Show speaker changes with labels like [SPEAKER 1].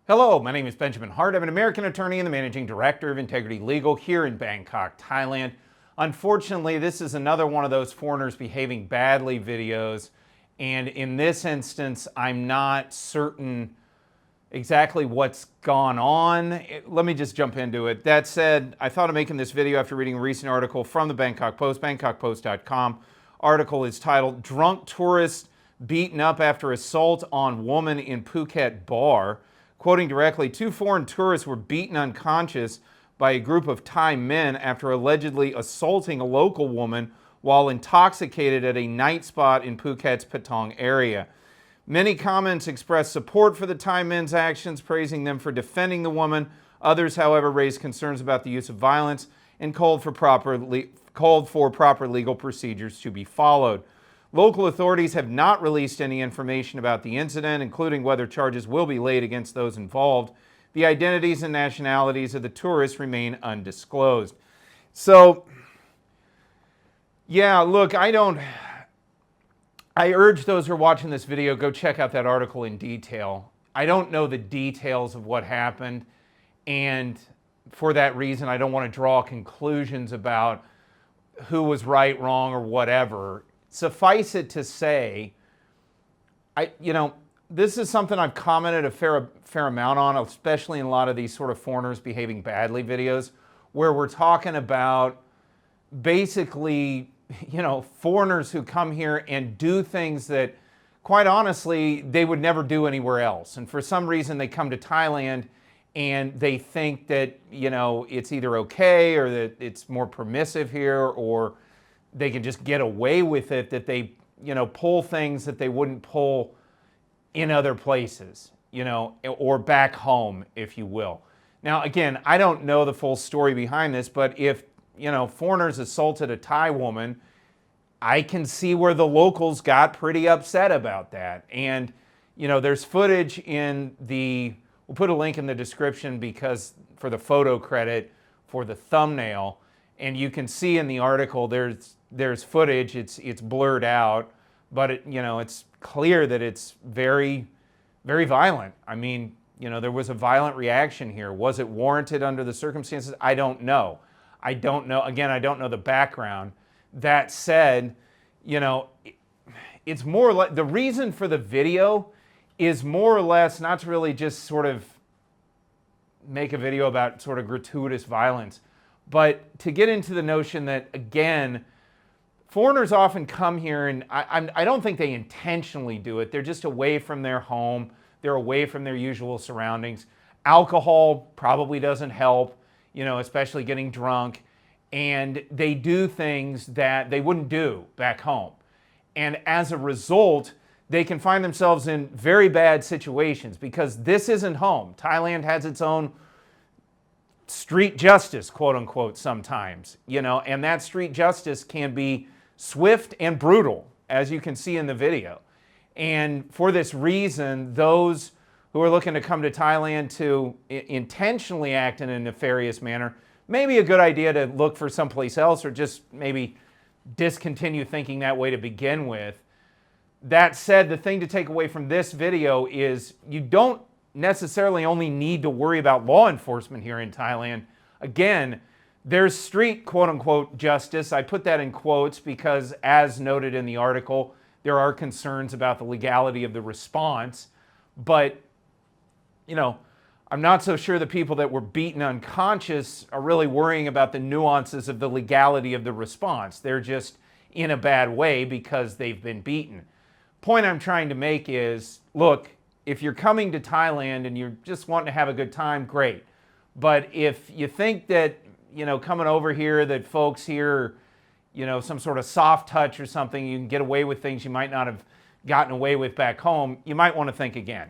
[SPEAKER 1] Hello, my name is Benjamin Hart. I'm an American attorney and the managing director of Integrity Legal here in Bangkok, Thailand. Unfortunately, this is another one of those foreigners behaving badly videos, and in this instance, I'm not certain exactly what's gone on. Let me just jump into it. That said, I thought of making this video after reading a recent article from the Bangkok Post, bangkokpost.com. Article is titled, "Drunk Tourist Beaten Up After Assault on Woman in Phuket Bar." Quoting directly, 2 foreign tourists were beaten unconscious by a group of Thai men after allegedly assaulting a local woman while intoxicated at a night spot in Phuket's Patong area. Many comments expressed support for the Thai men's actions, praising them for defending the woman. Others, however, raised concerns about the use of violence and called for proper legal procedures to be followed. Local authorities have not released any information about the incident, including whether charges will be laid against those involved. The identities and nationalities of the tourists remain undisclosed. So, yeah, look, I urge those who are watching this video, go check out that article in detail. I don't know the details of what happened, and for that reason, I don't want to draw conclusions about who was right, wrong, or whatever. Suffice it to say, this is something I've commented a fair amount on, especially in a lot of these sort of foreigners behaving badly videos, where we're talking about basically, foreigners who come here and do things that, quite honestly, they would never do anywhere else. And for some reason, they come to Thailand and they think that, it's either okay or that it's more permissive here, or they can just get away with it, that they, pull things that they wouldn't pull in other places, or back home, if you will. Now, again, I don't know the full story behind this, but if, foreigners assaulted a Thai woman, I can see where the locals got pretty upset about that. And, there's footage in we'll put a link in the description because for the photo credit for the thumbnail, and you can see in the article there's footage. It's blurred out, but it's clear that it's very, very violent. I mean, there was a violent reaction here. Was it warranted under the circumstances? I don't know. Again, I don't know the background. That said, it's more like the reason for the video is more or less not to really just sort of make a video about sort of gratuitous violence, but to get into the notion that, again, foreigners often come here, and I don't think they intentionally do it. They're just away from their home. They're away from their usual surroundings. Alcohol probably doesn't help, especially getting drunk. And they do things that they wouldn't do back home. And as a result, they can find themselves in very bad situations because this isn't home. Thailand has its own street justice, quote unquote, sometimes, and that street justice can be swift and brutal, as you can see in the video. And for this reason, those who are looking to come to Thailand to intentionally act in a nefarious manner, may be a good idea to look for someplace else or just maybe discontinue thinking that way to begin with. That said, the thing to take away from this video is you don't necessarily only need to worry about law enforcement here in Thailand. Again, there's street, quote unquote, justice. I put that in quotes because, as noted in the article, there are concerns about the legality of the response. But, I'm not so sure the people that were beaten unconscious are really worrying about the nuances of the legality of the response. They're just in a bad way because they've been beaten. Point I'm trying to make is, look, if you're coming to Thailand and you're just wanting to have a good time, great. But if you think that, coming over here, that folks here, some sort of soft touch or something, you can get away with things you might not have gotten away with back home, you might want to think again.